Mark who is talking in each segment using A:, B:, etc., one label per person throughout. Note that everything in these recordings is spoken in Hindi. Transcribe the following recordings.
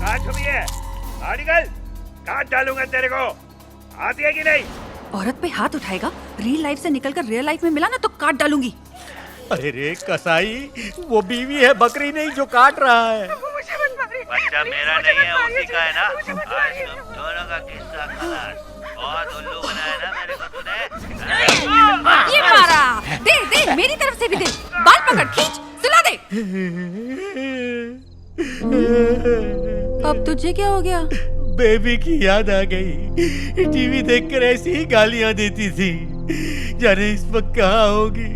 A: कहाँ छुपी है? बाहर निकल, काट डालूंगा तेरे को। आती है कि नहीं?
B: औरत पे हाथ उठाएगा, रियल लाइफ से निकलकर रियल लाइफ में मिला ना तो काट डालूंगी।
C: अरे रे कसाई, वो बीवी है, बकरी नहीं जो काट रहा है।
A: बच्चा मेरा नहीं है, उसी का है ना। आज तुम दोनों का किस्सा खलास। बहुत उल्लू बनाया ना मेरे को तूने।
B: ये मारा, दे मेरी तरफ से भी दे। बाल पकड़, खींच, सुला दे। अब तुझे क्या हो गया?
C: बेबी की याद आ गई। टीवी देखकर ऐसी ही गालियां देती थी। जाने इस वक्त कहाँ होगी।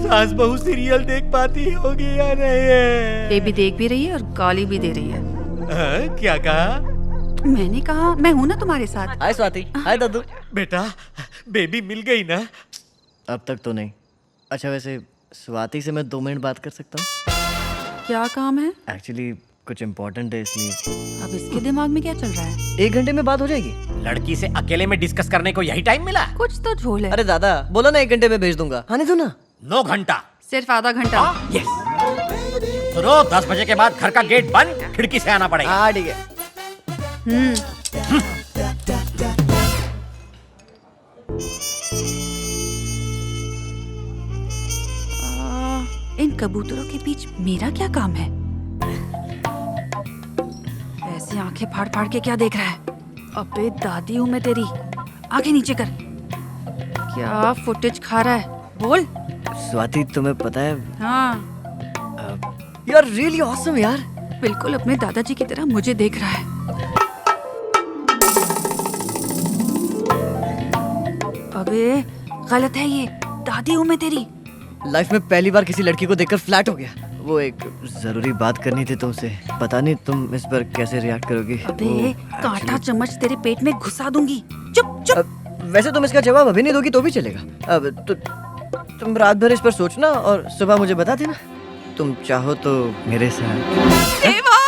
C: सास बहू सीरियल देख पाती होगी या नहीं?
B: बेबी देख भी रही है और गाली भी दे रही है।
C: क्या कहा?
B: मैंने कहा मैं हूँ ना तुम्हारे साथ।
D: हाय स्वाति। हाय दादू।
C: बेटा, बेबी मिल गई ना?
D: अब तक तो नहीं। अच्छा वैसे स्वाति से मैं 2 मिनट बात कर सकता हूँ?
B: क्या काम है?
D: एक्चुअली कुछ इम्पोर्टेंट है इसलिए।
B: अब इसके दिमाग में क्या चल रहा है?
D: 1 घंटे में बात हो जाएगी।
C: लड़की से अकेले में डिस्कस करने को यही टाइम मिला?
B: कुछ तो झोल है।
D: अरे दादा बोलो ना 1 घंटे में भेज दूंगा। आने दो ना।
C: 9 घंटा।
B: सिर्फ आधा घंटा।
C: यस। सुनो, 10 बजे के बाद घर का गेट बंद, खिड़की से आना पड़ेगा।
D: हाँ ठीक है।
B: इन कबूतरों के बीच मेरा क्या काम है? ऐसे आंखें फाड़ फाड़ के क्या देख रहा है? अबे दादी हूँ मैं तेरी। आंखें नीचे कर। क्या फुटेज खा रहा है? बोल।
D: स्वाति तुम्हें पता है
B: हाँ
D: यार रियली ऑसम यार।
B: बिल्कुल अपने दादाजी की तरह मुझे देख रहा है। अबे गलत है ये। दादी हूँ मैं तेरी।
D: लाइफ में पहली बार किसी लड़की को देखकर फ्लैट हो गया। वो एक जरूरी बात करनी थी तुमसे। पता नहीं तुम इस पर कैसे रिएक्ट करोगी।
B: अबे कांटा चम्मच तेरे पेट में घुसा दूंगी। चुप चुप।
D: वैसे तुम इसका जवाब अभी नहीं दोगी तो भी चलेगा। अब तुम रात भर इस पर सोचना और सुबह मुझे बता देना। तुम चाहो तो मेरे साथ।
B: देवा,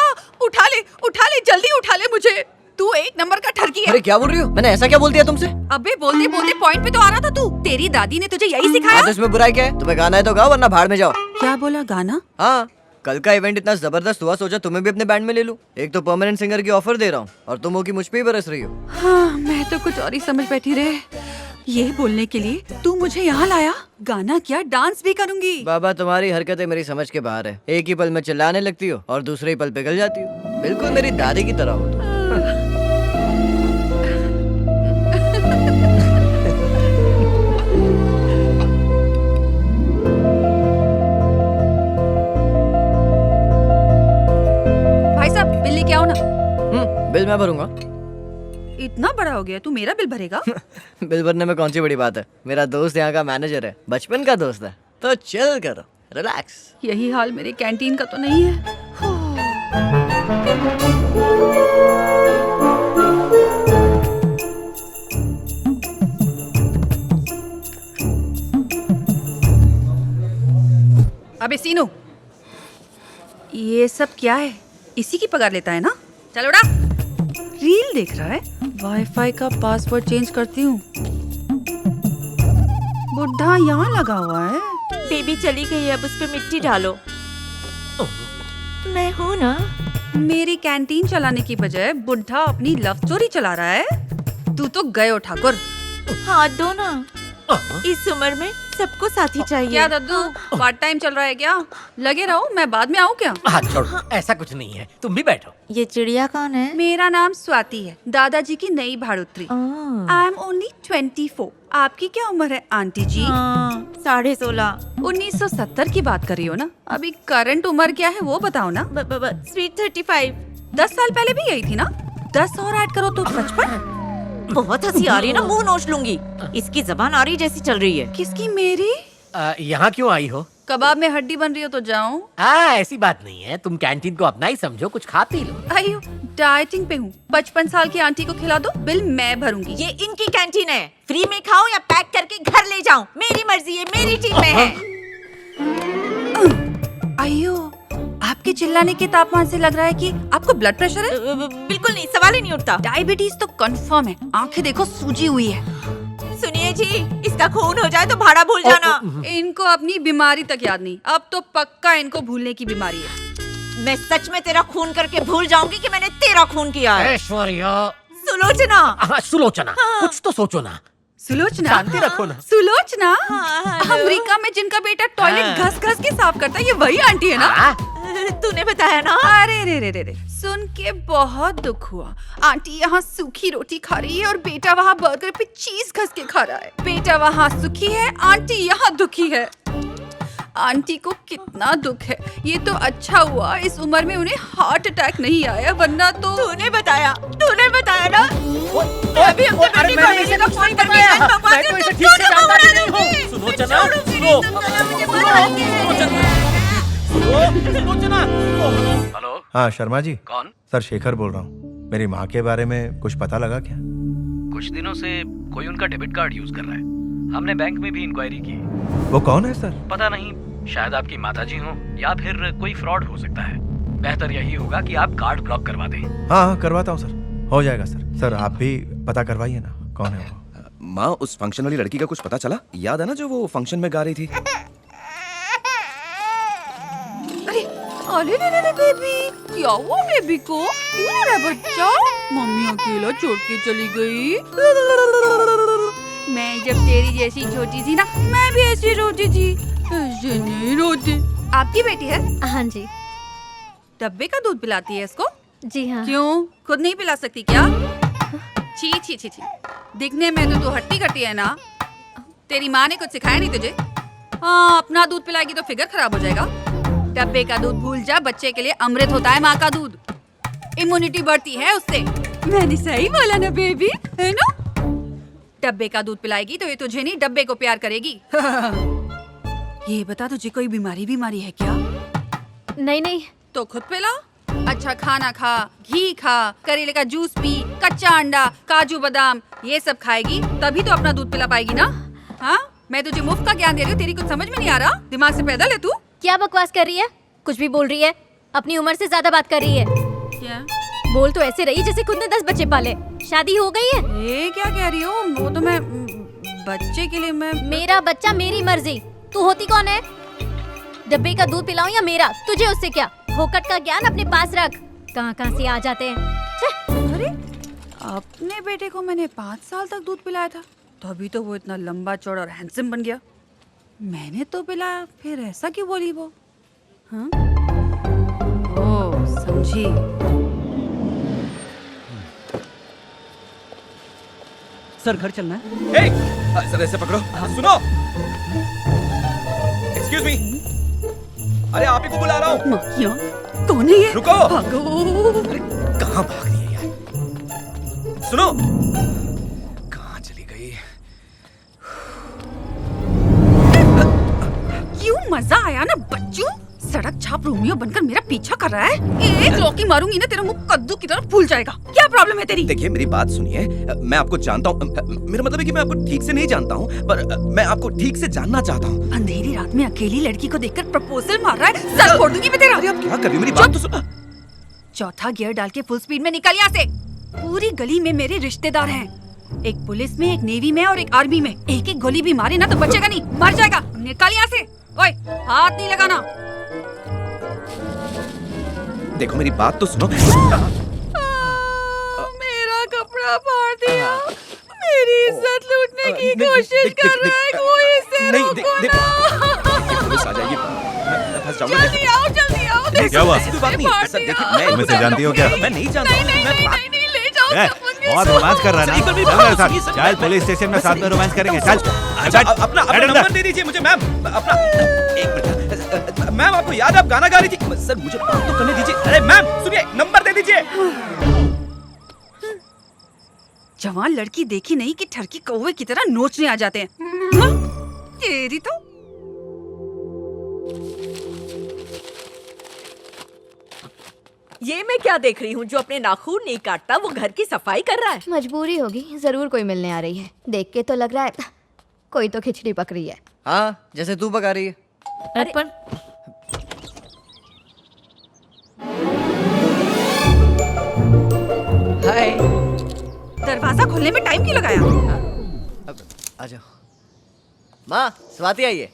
B: उठा ले जल्दी उठा ले मुझे। तू 1 नंबर का ठरकी है।
D: अरे क्या बोल रही हो? मैंने ऐसा क्या बोल दिया तुमसे?
B: अबे बोलते बोलते पॉइंट पे तो आ रहा था तू। तेरी दादी ने तुझे यही सिखाया?
D: तो इसमें बुराई क्या है? तुम्हें गाना है तो गाओ वरना भाड़ में जाओ।
B: क्या बोला? गाना?
D: हाँ, कल का इवेंट इतना जबरदस्त हुआ, सोचा तुम्हें भी अपने बैंड में ले लूं। एक तो परमानेंट सिंगर की ऑफर दे रहा हूँ और तुम हो कि मुझ पे ही बरस रही हो।
B: हाँ, मैं तो कुछ और ही समझ बैठी रे। ये बोलने के लिए तू मुझे यहाँ लाया? गाना क्या डांस भी करूंगी।
D: बाबा तुम्हारी हरकतें मेरी समझ के बाहर है। एक ही पल में चिल्लाने लगती हो और दूसरे ही पल पिघल जाती हो। बिल्कुल मेरी दादी की तरह हो तुम।
B: भाई साहब बिल लेके आओ ना।
D: बिल मैं भरूंगा।
B: इतना बड़ा हो गया तू मेरा बिल भरेगा?
D: बिल भरने में कौन सी बड़ी बात है? मेरा दोस्त यहाँ का मैनेजर है, बचपन का दोस्त है, तो चिल करो, रिलैक्स।
B: यही हाल मेरे कैंटीन का तो नहीं है। अबे सीनू, ये सब क्या है? इसी की पगार लेता है ना? चल उड़ा। रील देख रहा है? वाईफाई का पासवर्ड चेंज करती हूँ। बुढ़ा यहाँ लगा हुआ है।
E: बेबी चली गई है, अब उस पे मिट्टी डालो। मैं हूँ ना।
B: मेरी कैंटीन चलाने की बजाय बुढ़ा अपनी लव स्टोरी चला रहा है। तू तो गए हो ठाकुर।
E: हाथ दो ना। इस उम्र में सबको साथी चाहिए।
B: क्या दद्दू, पार्ट टाइम चल रहा है क्या? लगे रहो, मैं बाद में आऊँ क्या?
C: हाथ छोड़ो, ऐसा कुछ नहीं है, तुम भी बैठो।
E: ये चिड़िया कौन है?
B: मेरा नाम स्वाति है, दादाजी की नई भाड़ोत्री। I am only 24। आपकी क्या उम्र है आंटी जी?
E: 16.5।
B: 1970 की बात कर रही हो ना? अभी करंट उम्र क्या है वो बताओ ना।
E: स्वीट 35।
B: 10 साल पहले भी यही थी ना? 10 और ऐड करो तो 55।
E: बहुत हंसी आ रही है ना, मुंह नोच लूंगी। इसकी जबान आ रही जैसी चल रही है।
B: किसकी? मेरी?
C: यहाँ क्यों आई हो?
B: कबाब में हड्डी बन रही हो तो जाऊं?
C: ऐसी बात नहीं है, तुम कैंटीन को अपना ही समझो, कुछ खा पी लो।
B: अयो, डाइटिंग पे हूँ। 55 साल की आंटी को खिला दो, बिल मैं भरूंगी।
E: ये इनकी कैंटीन है, फ्री में खाओ या पैक करके घर ले जाओ, मेरी मर्जी है, मेरी टीम में है।
B: अयो, आपके चिल्लाने के तापमान से लग रहा है कि आपको ब्लड प्रेशर है।
E: बिल्कुल नहीं, सवाल ही नहीं उठता।
B: डायबिटीज तो कंफर्म है, आंखें देखो सूजी हुई है।
E: सुनिए जी, इसका खून हो जाए तो भाड़ा भूल जाना।
B: इनको अपनी बीमारी तक याद नहीं, अब तो पक्का इनको भूलने की बीमारी है।
E: मैं सच में तेरा खून करके भूल जाऊंगी कि मैंने तेरा खून किया है।
C: ऐश्वर्या।
E: सुलोचना।
C: हाँ, सुलोचना। कुछ तो सोचो ना।
B: सुलोचना,
C: शांति रखो ना।
B: सुलोचना,
E: हेलो।
B: अमेरिका में जिनका बेटा टॉयलेट घस घस के साफ करता है, ये वही आंटी है ना?
E: तूने बताया ना।
B: अरे रे रे रे रे, सुन के बहुत दुख हुआ। आंटी यहाँ सूखी रोटी खा रही है और बेटा वहाँ बर्गर पे चीज घस के खा रहा है। बेटा वहाँ सुखी है, आंटी यहाँ दुखी है। आंटी को कितना दुख है। ये तो अच्छा हुआ इस उम्र में उन्हें हार्ट अटैक नहीं आया, वरना तो।
E: तूने बताया ना। अभी हम तो बेटी को
C: मैंने
E: बेटी
C: इसे
E: का
C: कुछ
E: फोन
C: नहीं
E: करके
C: बताया।
E: मैं मंगवा
C: मैं
E: के
C: तो इसे
E: तुम
C: ठीक से
E: दोनों
C: जानता
E: को
C: भी नहीं हूँ।
E: बुला
C: सुलोचना,
E: छोड़ूंगी नहीं,
C: सुनो।
E: तुम दोनों मुझे बुला के।
C: सुलोचना।
F: हेलो।
C: हाँ शर्मा जी।
F: कौन?
C: सर शेखर बोल रहा हूँ। मेरी माँ के बारे में कुछ पता लगा क्या?
F: कुछ दिनों से कोई उनका डेबिट कार्ड यूज कर रहा है। हमने बैंक में भी इंक्वायरी की।
C: वो कौन है सर?
F: पता नहीं, शायद आपकी माताजी हो या फिर कोई फ्रॉड हो सकता है। बेहतर यही होगा कि आप कार्ड ब्लॉक करवा दें।
C: हाँ करवाता हूँ सर, हो जाएगा सर। सर आप भी पता करवाइए ना कौन है वो।
G: माँ, उस फंक्शन वाली लड़की का कुछ पता चला? याद है ना जो वो फंक्शन में गा रही थी?
B: अरे अरे बेबी, क्या हुआ बेबी को? क्यों रो रहा है बच्चा? मम्मी अकेला छोड़ के चली गई। मैं जब तेरी जैसी छोटी थी ना, मैं भी ऐसी रोती थी। ऐसे नहीं रोती। आपकी बेटी है?
H: हाँ जी।
B: डब्बे का दूध पिलाती है इसको?
H: जी हाँ।
B: क्यों, खुद नहीं पिला सकती क्या? छी छी छी छी, दिखने में तो तू हट्टी कट्टी है ना। तेरी माँ ने कुछ सिखाया नहीं तुझे? हाँ, अपना दूध पिलाएगी तो फिगर खराब हो जाएगा। डब्बे का दूध भूल जा, बच्चे के लिए अमृत होता है माँ का दूध। इम्यूनिटी बढ़ती है उससे। मैंने सही बोला ना बेबी, है ना? डब्बे का दूध पिलाएगी तो ये तुझे नहीं, डब्बे को प्यार करेगी। ये बता, तुझे कोई बीमारी है क्या?
H: नहीं नहीं।
B: तो खुद पिला। अच्छा खाना खा, घी खा, करेले का जूस पी, कच्चा अंडा, काजू बादाम, ये सब खाएगी तभी तो अपना दूध पिला पाएगी ना। हाँ, मैं तुझे मुफ्त का ज्ञान दे रही हूँ, तेरी कुछ समझ में नहीं आ रहा? दिमाग से पैदल है तू?
H: क्या बकवास कर रही है? कुछ भी बोल रही है। अपनी उम्र से ज्यादा बात कर रही है।
B: क्या?
H: बोल तो ऐसे रही जैसे खुद ने 10 बच्चे पाले। शादी हो गई है?
B: ये क्या कह रही हो? वो तो मैं बच्चे के लिए मैं
H: मेरा बच्चा मेरी मर्जी। तू होती कौन है? डब्बे का दूध पिलाऊं या मेरा? तुझे उससे क्या? फोकट का ज्ञान अपने पास रख। कहाँ से आ जाते हैं।
B: अरे अपने बेटे को मैंने 5 साल तक दूध पिलाया था, तभी तो वो इतना लंबा चौड़ा और हैंडसम बन गया। मैंने तो पिलाया, फिर ऐसा क्यों बोली वो? हाँ? ओ समझी।
I: सर घर चलना है।
G: ए, सर ऐसे पकड़ो। सुनो, एक्सक्यूज मी। अरे आप ही को बुला रहा हूँ।
B: क्यों? कौन है ये?
G: रुको।
B: भागो।
G: अरे कहाँ भाग रही है यार? सुनो, कहाँ चली गई?
B: क्यों मजा आया ना बच्चों? सड़क छाप रोमियो बनकर मेरा पीछा कर रहा है। एक लौकी मारूंगी ना, तेरा मुंह कद्दू की तरह फूल जाएगा। क्या प्रॉब्लम है तेरी?
G: देखिए मेरी बात सुनिए, मैं आपको जानता हूँ। मेरा मतलब है कि मैं आपको ठीक से नहीं जानता हूँ, पर मैं आपको ठीक से जानना चाहता हूँ।
B: अंधेरी रात में अकेली लड़की को देखकर प्रपोजल मार रहा है, सर फोड़ दूंगी मैं तेरा।
G: अरे आप क्या कर रही हो? मेरी बात तो सुनो।
B: चौथा गियर डाल के फुल स्पीड में निकल यहाँ से। पूरी गली में मेरे रिश्तेदार हैं। एक पुलिस में, एक नेवी में और एक आर्मी में। एक एक गोली भी मारे ना तो बचेगा नहीं, मर जाएगा। निकल यहाँ से। ओए, हाथ नहीं लगाना।
G: देखो मेरी बात तो सुनो।
B: मेरा कपड़ा फाड़ दिया। मेरी इज्जत लूटने की कोशिश कर रहा है कोई, इसे रोको ना।
G: पुलिस आ जाएगी, मैं फंस जाऊंगा।
B: जल्दी आओ, जल्दी आओ।
C: क्या हुआ?
G: ऐसी कोई बात नहीं। सर देखिए, मैं
C: तुम इसे जानती हो क्या?
G: मैं नहीं जानता हूँ। मैं बात-
B: नहीं, ले जाओ।
C: बहुत रोमांस कर रहा है ना।
G: एक बार मेरी
C: चल
G: बात
C: मेरे साथ।
G: सुनिए, सर।
C: चल पुलिस स्टेशन में साथ में रोमांस करेंगे। चल
G: अच्छा, अपना नंबर दे दीजिए मुझे मैम। अपना एक मिनट मैम, आपको याद है आप गाना गा रही थी? सर मुझे बात तो करने दीजिए। अरे मैम सुनिए, नंबर दे दीजिए।
B: जवान लड़की देखी नहीं कि ठरकी कौवे की तरह नोचने आ जाते हैं। हाँ? तेरी तो
E: ये मैं क्या देख रही हूँ? जो अपने नाखून नहीं काटता वो घर की सफाई कर रहा है।
H: मजबूरी होगी, जरूर कोई मिलने आ रही है। देख के तो लग रहा है कोई तो खिचड़ी पक रही है।
D: हाँ, जैसे तू पका रही है।
E: अरे पर
D: हाय।
B: दरवाजा खोलने में टाइम क्यों लगाया?
D: अब आ जाओ। माँ, स्वाति आई है।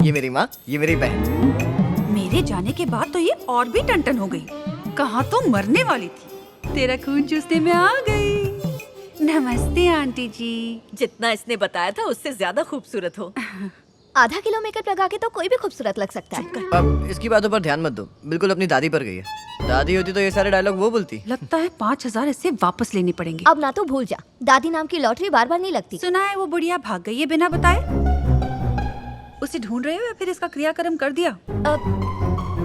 D: ये मेरी माँ, ये मेरी बहन।
B: मेरे जाने के बाद तो ये और भी टनटन हो गई। कहाँ तो मरने वाली थी, तेरा खून चूसने में आ गई। नमस्ते आंटी जी।
E: जितना इसने बताया था उससे ज्यादा खूबसूरत हो।
H: आधा किलो मेकअप लगा के तो कोई भी खूबसूरत लग सकता है।
D: अब इसकी बातों पर ध्यान मत दो, बिल्कुल अपनी दादी पर गई है। दादी होती तो ये सारे डायलॉग वो बोलती।
B: लगता है 5,000 इससे वापस लेने पड़ेंगे।
H: अब ना तो भूल जा, दादी नाम की लॉटरी बार बार नहीं लगती।
B: सुना है वो बुढ़िया भाग गई है बिना बताए। उसे ढूंढ रहे हो या फिर इसका क्रियाक्रम कर दिया?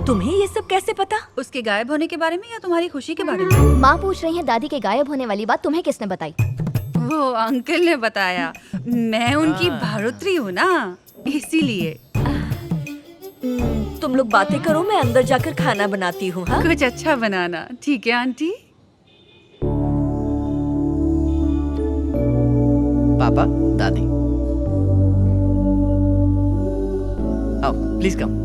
E: तुम्हें ये सब कैसे पता?
B: उसके गायब होने के बारे में या तुम्हारी खुशी के बारे में?
H: माँ पूछ रही है दादी के गायब होने वाली बात तुम्हें किसने बताई?
B: वो अंकल ने बताया। मैं उनकी भाड़ोत्री हूँ ना, इसीलिए।
E: तुम लोग बातें करो, मैं अंदर जाकर खाना बनाती हूँ। हाँ,
B: कुछ अच्छा बनाना, ठीक है आंटी?
D: पापा, दादी, आओ प्लीज कम।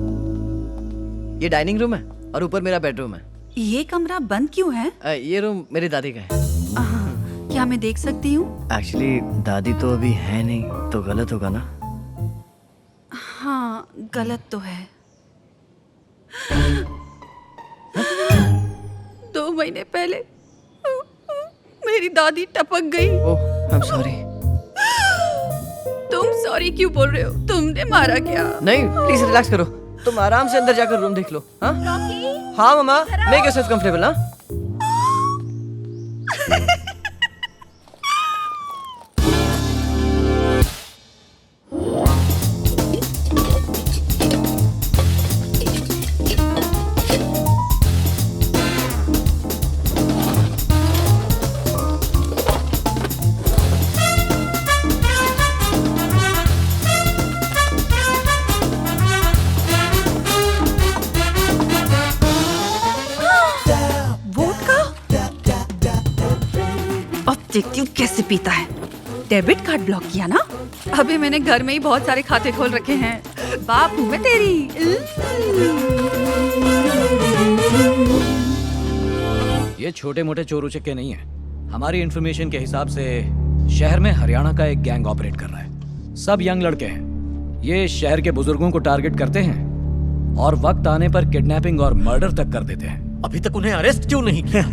D: ये डाइनिंग रूम है और ऊपर मेरा बेडरूम है।
B: ये कमरा बंद क्यों है?
D: ये रूम मेरी दादी का है।
B: क्या मैं देख सकती हूँ?
D: एक्चुअली दादी तो अभी है नहीं, तो गलत होगा ना।
B: हाँ, गलत तो है। 2 महीने पहले मेरी दादी टपक गई।
D: ओह, आई एम सॉरी।
B: तुम सॉरी क्यों बोल रहे हो? तुमने मारा क्या?
D: नहीं, प्लीज रिलैक्स करो। तुम आराम से अंदर जाकर रूम देख लो। हाँ हाँ मम्मा, मेक योरसेल्फ कंफर्टेबल। हाँ
B: देखती हूँ कैसे पीता है। डेबिट कार्ड ब्लॉक किया ना? अभी मैंने घर में ही बहुत सारे खाते खोल रखे हैं। बाप हूँ मैं तेरी।
F: ये छोटे मोटे चोर उचक्के नहीं है। हमारी इंफॉर्मेशन के हिसाब से शहर में हरियाणा का एक गैंग ऑपरेट कर रहा है। सब यंग लड़के हैं। ये शहर के बुजुर्गों को टारगेट करते हैं और वक्त आने पर किडनैपिंग और मर्डर तक कर देते हैं।
C: अभी तक उन्हें अरेस्ट क्यों नहीं किया?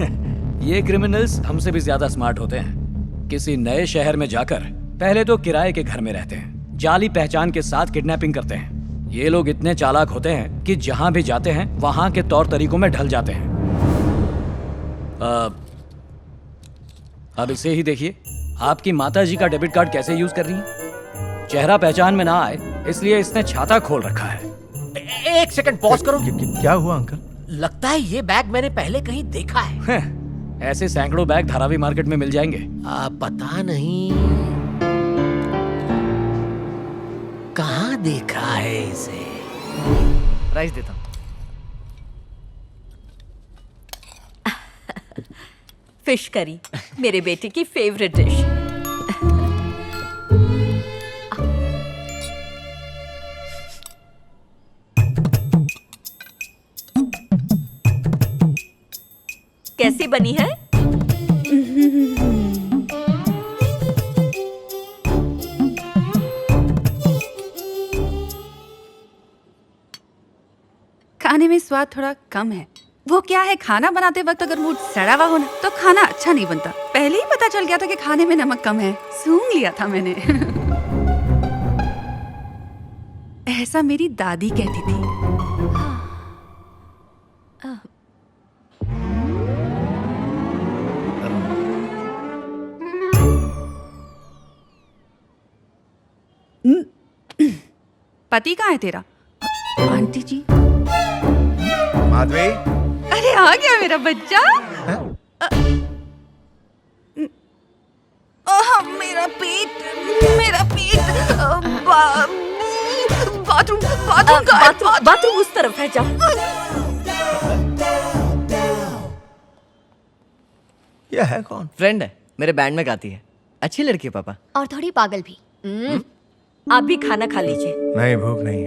F: ये क्रिमिनल्स हमसे भी ज्यादा स्मार्ट होते हैं। किसी नए शहर में जाकर पहले तो किराए के घर में रहते हैं, जाली पहचान के साथ किडनैपिंग करते हैं। ये लोग इतने चालाक होते हैं कि जहां भी जाते हैं वहां के तौर तरीकों में ढल जाते हैं। अब इसे ही देखिए, आपकी माताजी का डेबिट कार्ड कैसे यूज कर रही हैं। चेहरा पहचान में ना आए इसलिए इसने छाता खोल रखा है।
C: एक सेकंड पॉज करो। क्या हुआ अंकल?
J: लगता है ये बैग मैंने पहले कहीं देखा है।
F: ऐसे सैकड़ों बैग धारावी मार्केट में मिल जाएंगे।
J: पता नहीं कहाँ देखा है इसे।
D: राइस देता हूँ।
E: फिश करी, मेरे बेटे की फेवरेट डिश। कैसी बनी है?
B: खाने में स्वाद थोड़ा कम है। वो क्या है, खाना बनाते वक्त अगर मूड सड़ा हुआ हो ना तो खाना अच्छा नहीं बनता। पहले ही पता चल गया था कि खाने में नमक कम है। सूंघ लिया था मैंने। ऐसा मेरी दादी कहती थी। पति कहाँ है तेरा? आंटी जी।
C: माधवी,
B: अरे आ गया मेरा बच्चा। मेरा पेट, मेरा पेट। बाथरूम,
E: बाथरूम उस तरफ है, जाओ।
C: ये है कौन?
D: फ्रेंड है, मेरे बैंड में गाती है। अच्छी लड़की है पापा।
H: और थोड़ी पागल भी।
E: आप भी खाना खा लीजिए।
C: नहीं, भूख नहीं है।